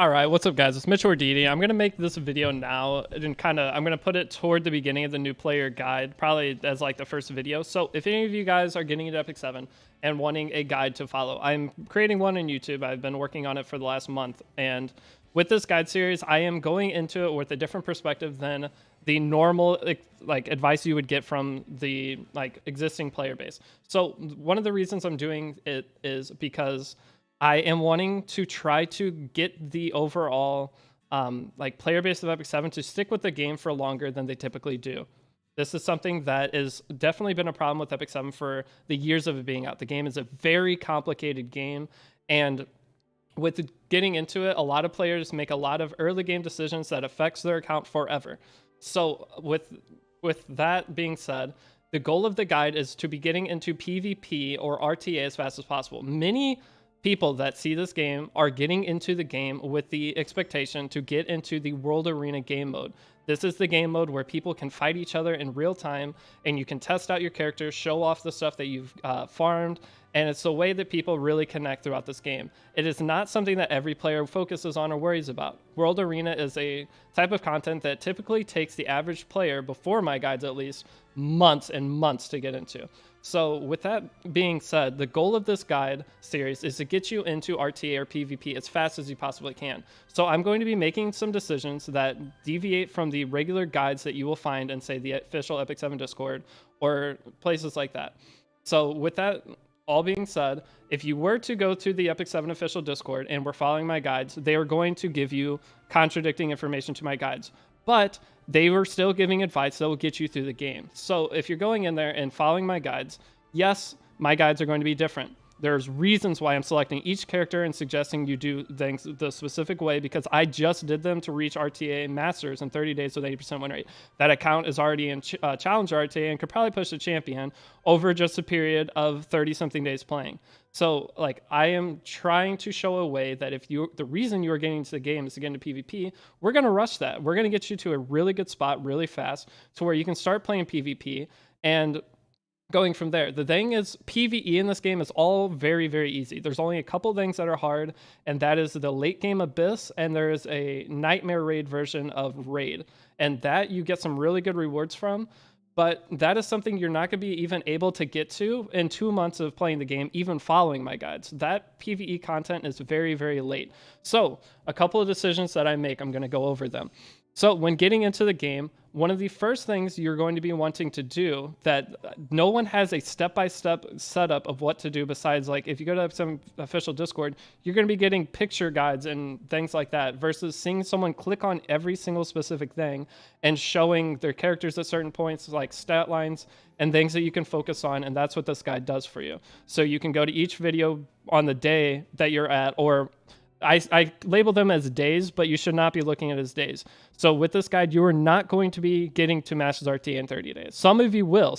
All right, what's up, guys? It's Mitch or Deity. I'm gonna make this video now, and I'm gonna put it toward the beginning of the new player guide, probably as like the first video. So if any of you guys are getting into Epic 7 and wanting a guide to follow, I'm creating one on YouTube. I've been working on it for the last month, and with this guide series, I am going into it with a different perspective than the normal like advice you would get from the like existing player base. So one of the reasons I'm doing it is because I am wanting to try to get the overall like player base of Epic 7 to stick with the game for longer than they typically do. This is something that has definitely been a problem with Epic 7 for the years of it being out. The game is a very complicated game, and with getting into it, a lot of players make a lot of early game decisions that affects their account forever. So with that being said, the goal of the guide is to be getting into PvP or RTA as fast as possible. Many people that see this game are getting into the game with the expectation to get into the World Arena game mode. This is the game mode where people can fight each other in real time, and you can test out your characters, show off the stuff that you've farmed, and it's the way that people really connect throughout this game. It is not something that every player focuses on or worries about. World Arena is a type of content that typically takes the average player, before my guides at least, months and months to get into. So with that being said, the goal of this guide series is to get you into RTA or PvP as fast as you possibly can. So I'm going to be making some decisions that deviate from the regular guides that you will find in, say, the official Epic 7 Discord or places like that. So with that all being said, if you were to go to the Epic 7 official Discord and were following my guides, they are going to give you contradicting information to my guides. But they were still giving advice that will get you through the game. So if you're going in there and following my guides, yes, my guides are going to be different. There's reasons why I'm selecting each character and suggesting you do things the specific way, because I just did them to reach RTA Masters in 30 days with 80% win rate. That account is already in Challenger RTA and could probably push the champion over just a period of 30-something days playing. So, like, I am trying to show a way that if the reason you are getting into the game is to get into PvP, we're going to rush that. We're going to get you to a really good spot really fast to where you can start playing PvP and going from there. The thing is, PvE in this game is all very, very easy. There's only a couple things that are hard, and that is the late game Abyss, and there is a Nightmare Raid version of Raid. And that you get some really good rewards from, but that is something you're not going to be even able to get to in 2 months of playing the game, even following my guides. That PvE content is very, very late. So a couple of decisions that I make, I'm going to go over them. So when getting into the game, one of the first things you're going to be wanting to do that no one has a step-by-step setup of what to do besides, like, if you go to some official Discord, you're going to be getting picture guides and things like that versus seeing someone click on every single specific thing and showing their characters at certain points, like stat lines and things that you can focus on. And that's what this guide does for you. So you can go to each video on the day that you're at, or I label them as days, but you should not be looking at it as days. So with this guide, you are not going to be getting to Masters RTA in 30 days. Some of you will,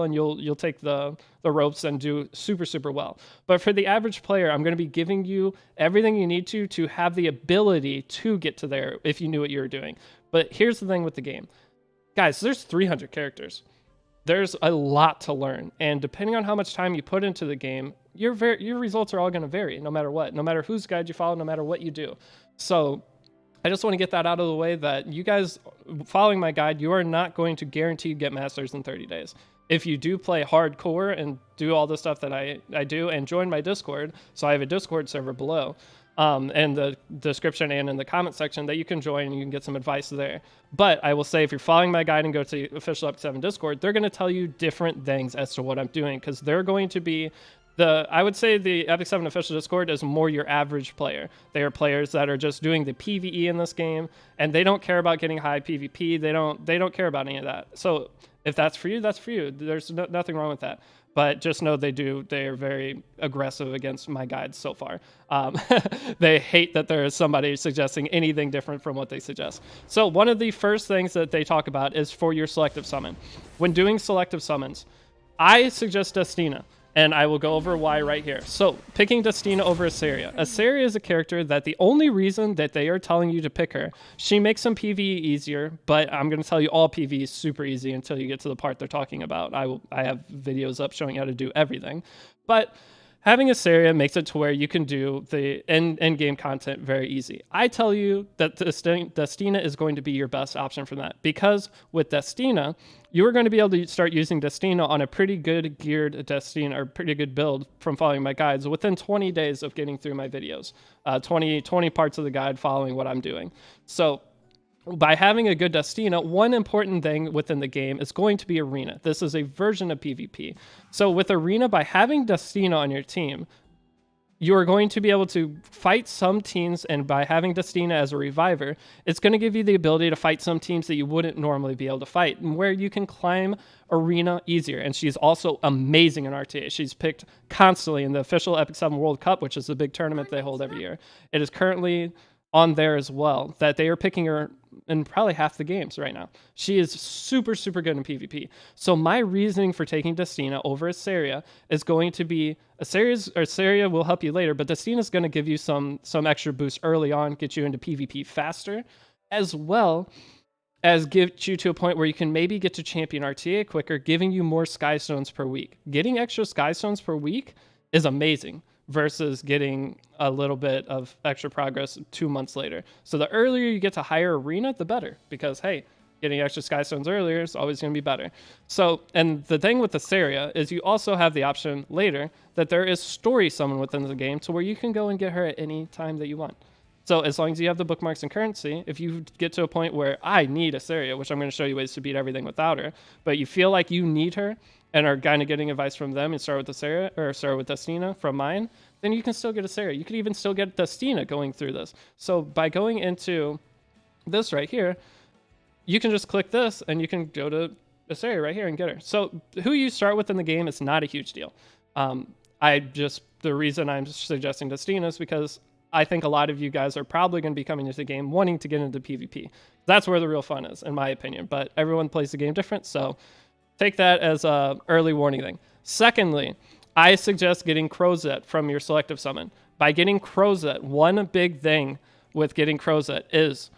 and you'll take the ropes and do super, super well. But for the average player, I'm going to be giving you everything you need to have the ability to get to there if you knew what you were doing. But here's the thing with the game. Guys, there's 300 characters. There's a lot to learn, and depending on how much time you put into the game, your results are all going to vary no matter what, no matter whose guide you follow, no matter what you do. So I just want to get that out of the way, that you guys following my guide, you are not going to guarantee get Masters in 30 days. If you do play hardcore and do all the stuff that I do and join my Discord, so I have a Discord server below, in the description and in the comment section, that you can join and you can get some advice there. But I will say, if you're following my guide and go to the official Epic 7 Discord, they're going to tell you different things as to what I'm doing, because they're going to be I would say the Epic 7 official Discord is more your average player. They are players that are just doing the PvE in this game, and they don't care about getting high PvP. They don't care about any of that. So if that's for you, that's for you. There's nothing wrong with that. But just know they are very aggressive against my guides so far. They hate that there is somebody suggesting anything different from what they suggest. So one of the first things that they talk about is for your selective summon. When doing selective summons, I suggest Destina, and I will go over why right here. So picking Destina over Asaria. Asaria is a character that the only reason that they are telling you to pick her, she makes some PvE easier, but I'm going to tell you all PvE is super easy until you get to the part they're talking about. I have videos up showing how to do everything. But having a Saria makes it to where you can do the end game content very easy. I tell you that Destina is going to be your best option for that, because with Destina, you are going to be able to start using Destina on a pretty good geared Destina, or pretty good build from following my guides within 20 days of getting through my videos, 20 parts of the guide following what I'm doing. So by having a good Destina, one important thing within the game is going to be Arena. This is a version of PvP. So with Arena, by having Destina on your team, you are going to be able to fight some teams, and by having Destina as a reviver, it's going to give you the ability to fight some teams that you wouldn't normally be able to fight, and where you can climb Arena easier. And she's also amazing in RTA. She's picked constantly in the official Epic 7 World Cup, which is the big tournament they hold every year. It is currently on there as well, that they are picking her in probably half the games right now. She is super, super good in PvP. So my reasoning for taking Destina over a Saria is going to be Saria will help you later, but Destina is going to give you some extra boost early on, get you into PvP faster, as well as get you to a point where you can maybe get to champion RTA quicker, giving you more Sky Stones per week. Getting extra Sky Stones per week is amazing, versus getting a little bit of extra progress 2 months later. So the earlier you get to higher Arena, the better, because hey, getting extra Sky Stones earlier is always going to be better. So, and the thing with the Saria is you also have the option later that there is story summon within the game to where you can go and get her at any time that you want. So as long as you have the bookmarks and currency, if you get to a point where I need a Saria, which I'm going to show you ways to beat everything without her, but you feel like you need her and are kind of getting advice from them and start with the Saria, or start with Destina from mine, then you can still get a Saria. You could even still get Destina going through this. So by going into this right here, you can just click this and you can go to a Saria right here and get her. So who you start with in the game is not a huge deal. The reason I'm suggesting Destina is because I think a lot of you guys are probably going to be coming into the game wanting to get into PvP. That's where the real fun is, in my opinion. But everyone plays the game different, so take that as a early warning thing. Secondly, I suggest getting Crozet from your selective summon. By getting Crozet, one big thing with getting Crozet is,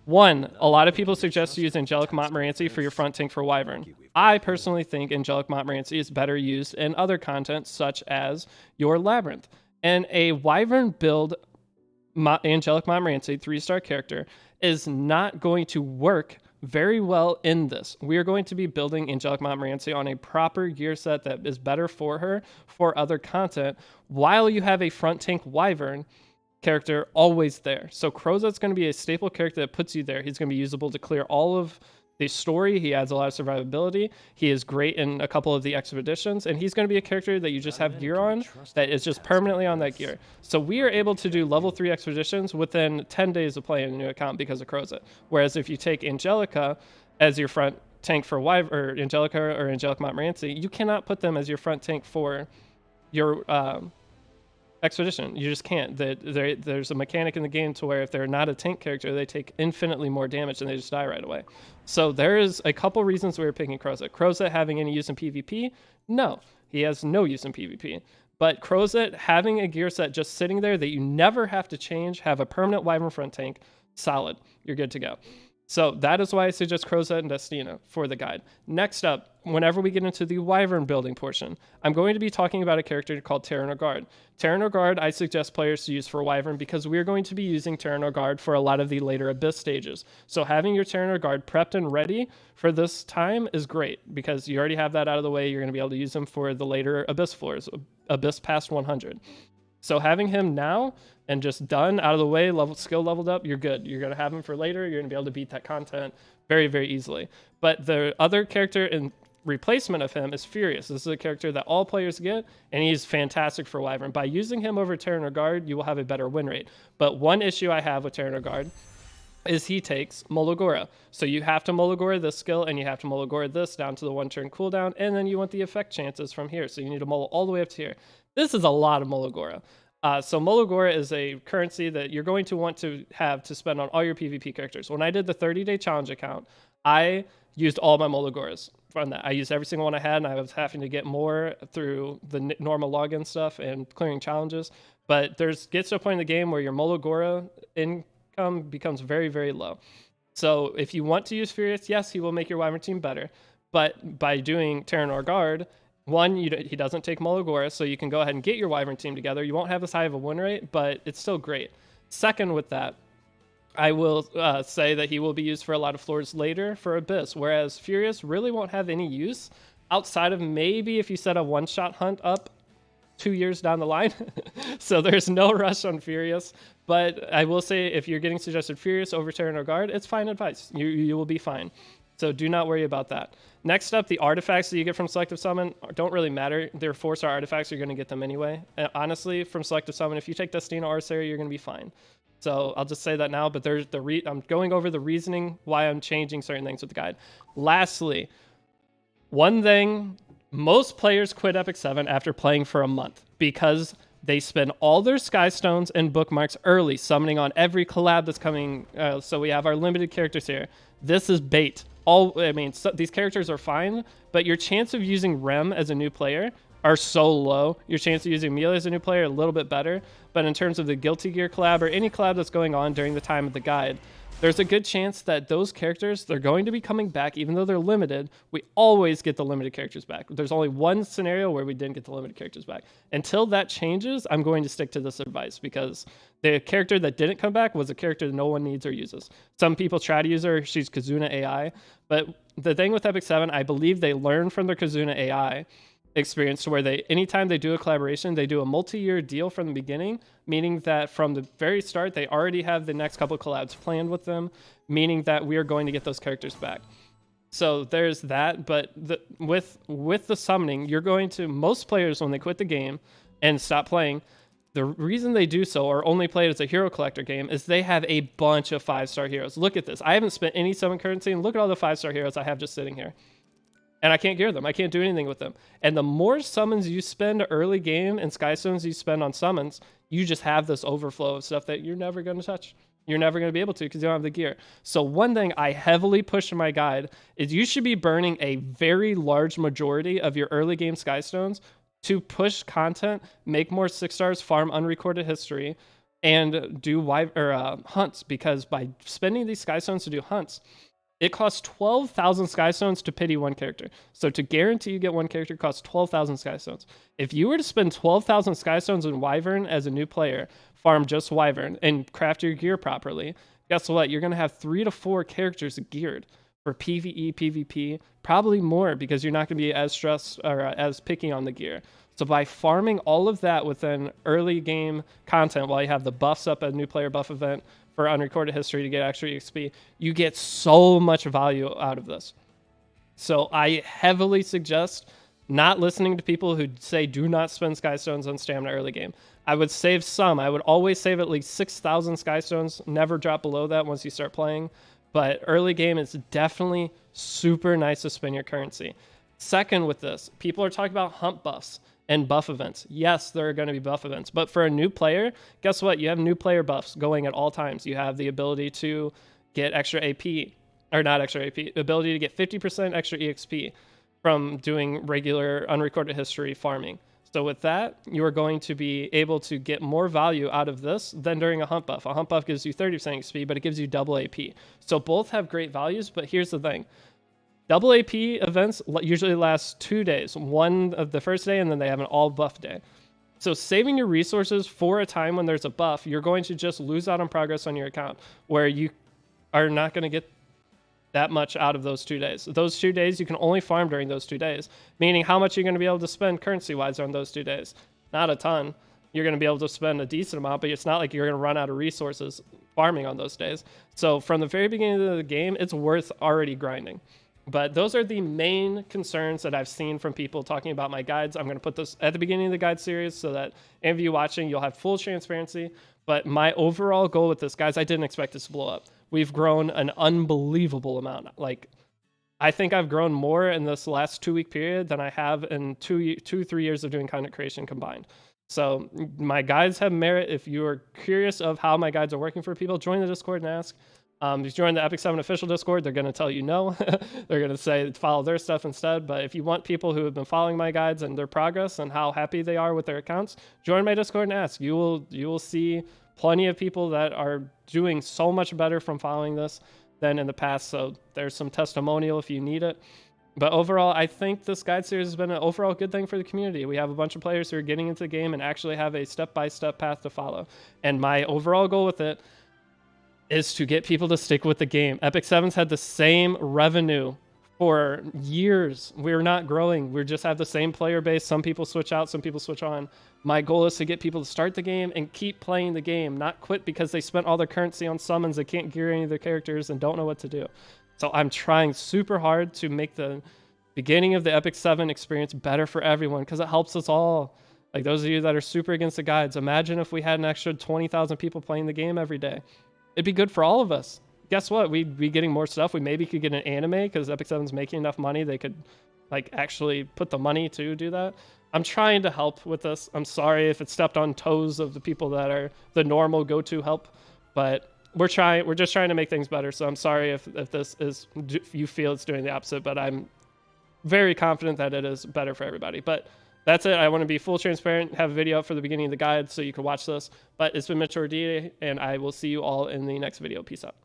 one, a lot of people suggest to use Angelic Montmorency for your front tank for Wyvern. I personally think Angelic Montmorency is better used in other content, such as your Labyrinth. And a Wyvern build Angelic Montmorency, 3-star character, is not going to work very well in this. We are going to be building Angelic Montmorency on a proper gear set that is better for her for other content, while you have a front tank Wyvern character always there. So Crozet's going to be a staple character that puts you there. He's going to be usable to clear all of the story. He adds a lot of survivability. He is great in a couple of the expeditions, and he's going to be a character that you just have gear on that is just permanently on that gear. So we are able to do level 3 expeditions within 10 days of playing a new account because of Crozet. Whereas if you take Angelica as your front tank for Wyvern, or Angelica or Angelic Montmorency, you cannot put them as your front tank for your expedition. You just can't. There's a mechanic in the game to where if they're not a tank character, they take infinitely more damage and they just die right away. So there is a couple reasons we were picking Crozet. Crozet having any use in PvP? No, he has no use in PvP. But Crozet having a gear set just sitting there that you never have to change, have a permanent Wyvern front tank, solid. You're good to go. So that is why I suggest Crozet and Destina for the guide. Next up, whenever we get into the Wyvern building portion, I'm going to be talking about a character called Terranor Guard. Terranor Guard, I suggest players to use for Wyvern because we're going to be using Terranor Guard for a lot of the later Abyss stages. So having your Terranor Guard prepped and ready for this time is great because you already have that out of the way. You're going to be able to use them for the later Abyss floors, Abyss past 100. So having him now and just done, out of the way, skill leveled up, you're good. You're going to have him for later. You're going to be able to beat that content very, very easily. But the other character in replacement of him is Furious. This is a character that all players get, and he's fantastic for Wyvern. By using him over Terranor Guard, you will have a better win rate. But one issue I have with Terranor Guard is he takes Mologora. So you have to Mologora this skill, and you have to Mologora this down to the 1-turn cooldown, and then you want the effect chances from here. So you need to Molo all the way up to here. This is a lot of Mologora. So Mologora is a currency that you're going to want to have to spend on all your PvP characters. When I did the 30-day challenge account, I used all my Mologoras from that. I used every single one I had, and I was having to get more through the normal login stuff and clearing challenges. But gets to a point in the game where your Mologora income becomes very, very low. So if you want to use Furious, yes, he will make your Wyvern team better. But by doing Terranor Guard, One, he doesn't take Molagora, so you can go ahead and get your Wyvern team together. You won't have as high of a win rate, but it's still great. Second with that, I will say that he will be used for a lot of floors later for Abyss, whereas Furious really won't have any use outside of maybe if you set a one-shot hunt up 2 years down the line. So there's no rush on Furious, but I will say if you're getting suggested Furious over Terran or Guard, it's fine advice. You will be fine. So do not worry about that. Next up, the artifacts that you get from Selective Summon don't really matter. They're 4-star artifacts. You're going to get them anyway. And honestly, from Selective Summon, if you take Destino or Arcera, you're going to be fine. So I'll just say that now, but there's I'm going over the reasoning why I'm changing certain things with the guide. Lastly, one thing, most players quit Epic 7 after playing for a month because they spend all their Sky Stones and bookmarks early, summoning on every collab that's coming. So we have our limited characters here. This is bait. These characters are fine, but your chance of using Rem as a new player are so low. Your chance of using Amelia as a new player a little bit better, but in terms of the Guilty Gear collab or any collab that's going on during the time of the guide, there's a good chance that those characters, they're going to be coming back, even though they're limited. We always get the limited characters back. There's only one scenario where we didn't get the limited characters back. Until that changes, I'm going to stick to this advice because the character that didn't come back was a character that no one needs or uses. Some people try to use her. She's Kazuna AI. But the thing with Epic 7, I believe they learn from their Kazuna AI experience to where anytime they do a collaboration, they do a multi-year deal from the beginning, meaning that from the very start, they already have the next couple collabs planned with them, meaning that we are going to get those characters back. So there's that, but with the summoning, most players, when they quit the game and stop playing, the reason they do so or only play it as a hero collector game is they have a bunch of 5-star heroes. Look at this. I haven't spent any summon currency, and look at all the 5-star heroes I have just sitting here. And I can't gear them. I can't do anything with them. And the more summons you spend early game and Sky Stones you spend on summons, you just have this overflow of stuff that you're never going to touch. You're never going to be able to because you don't have the gear. So one thing I heavily push in my guide is you should be burning a very large majority of your early game Sky Stones to push content, make more 6-stars, farm unrecorded history, and do hunts, because by spending these Sky Stones to do hunts, it costs 12,000 Sky Stones to pity one character. So to guarantee you get one character costs 12,000 Sky Stones. If you were to spend 12,000 Sky Stones in Wyvern as a new player, farm just Wyvern, and craft your gear properly, guess what? You're going to have 3 to 4 characters geared for PvE, PvP, probably more because you're not going to be as stressed or as picky on the gear. So by farming all of that within early game content while you have the buffs up at a new player buff event for unrecorded history to get extra EXP, you get so much value out of this. So I heavily suggest not listening to people who say do not spend Sky Stones on stamina early game. I would save some. I would always save at least 6,000 Sky Stones. Never drop below that once you start playing. But early game, it's definitely super nice to spend your currency. Second with this, people are talking about hump buffs and buff events. Yes, there are going to be buff events, but for a new player, guess what? You have new player buffs going at all times. You have the ability to get extra AP, or not extra AP, the ability to get 50% extra EXP from doing regular unrecorded history farming. So with that, you are going to be able to get more value out of this than during a hump buff. A hump buff gives you 30% XP, but it gives you double AP. So both have great values, but here's the thing. Double AP events usually last 2 days, one of the first day, and then they have an all buff day. So saving your resources for a time when there's a buff, you're going to just lose out on progress on your account, where you are not going to get that much out of those 2 days. Those 2 days, you can only farm during those 2 days, meaning how much you're going to be able to spend currency-wise on those 2 days. Not a ton. You're going to be able to spend a decent amount, but it's not like you're going to run out of resources farming on those days. So from the very beginning of the game, it's worth already grinding. But those are the main concerns that I've seen from people talking about my guides. I'm going to put this at the beginning of the guide series so that any of you watching, you'll have full transparency. But my overall goal with this, guys, I didn't expect this to blow up. We've grown an unbelievable amount. Like, I think I've grown more in this last 2-week period than I have in 3 years of doing content creation combined. So my guides have merit. If you are curious of how my guides are working for people, join the Discord and ask. If you join the Epic 7 official Discord, they're going to tell you no. They're going to say follow their stuff instead. But if you want people who have been following my guides and their progress and how happy they are with their accounts, join my Discord and ask. You will see plenty of people that are doing so much better from following this than in the past. So there's some testimonial if you need it. But overall, I think this guide series has been an overall good thing for the community. We have a bunch of players who are getting into the game and actually have a step-by-step path to follow. And my overall goal with it is to get people to stick with the game. Epic 7's had the same revenue for years. We're not growing. We just have the same player base. Some people switch out, some people switch on. My goal is to get people to start the game and keep playing the game, not quit because they spent all their currency on summons, they can't gear any of their characters and don't know what to do. So I'm trying super hard to make the beginning of the Epic 7 experience better for everyone because it helps us all. Like those of you that are super against the guides, imagine if we had an extra 20,000 people playing the game every day. It'd be good for all of us. Guess what? We'd be getting more stuff. We maybe could get an anime because Epic 7's making enough money. They could like actually put the money to do that. I'm trying to help with this. I'm sorry if it stepped on toes of the people that are the normal go-to help, but we're just trying to make things better. So I'm sorry if this is, if you feel it's doing the opposite, but I'm very confident that it is better for everybody. But that's it. I want to be full transparent, have a video up for the beginning of the guide so you can watch this. But it's been Deity, and I will see you all in the next video. Peace out.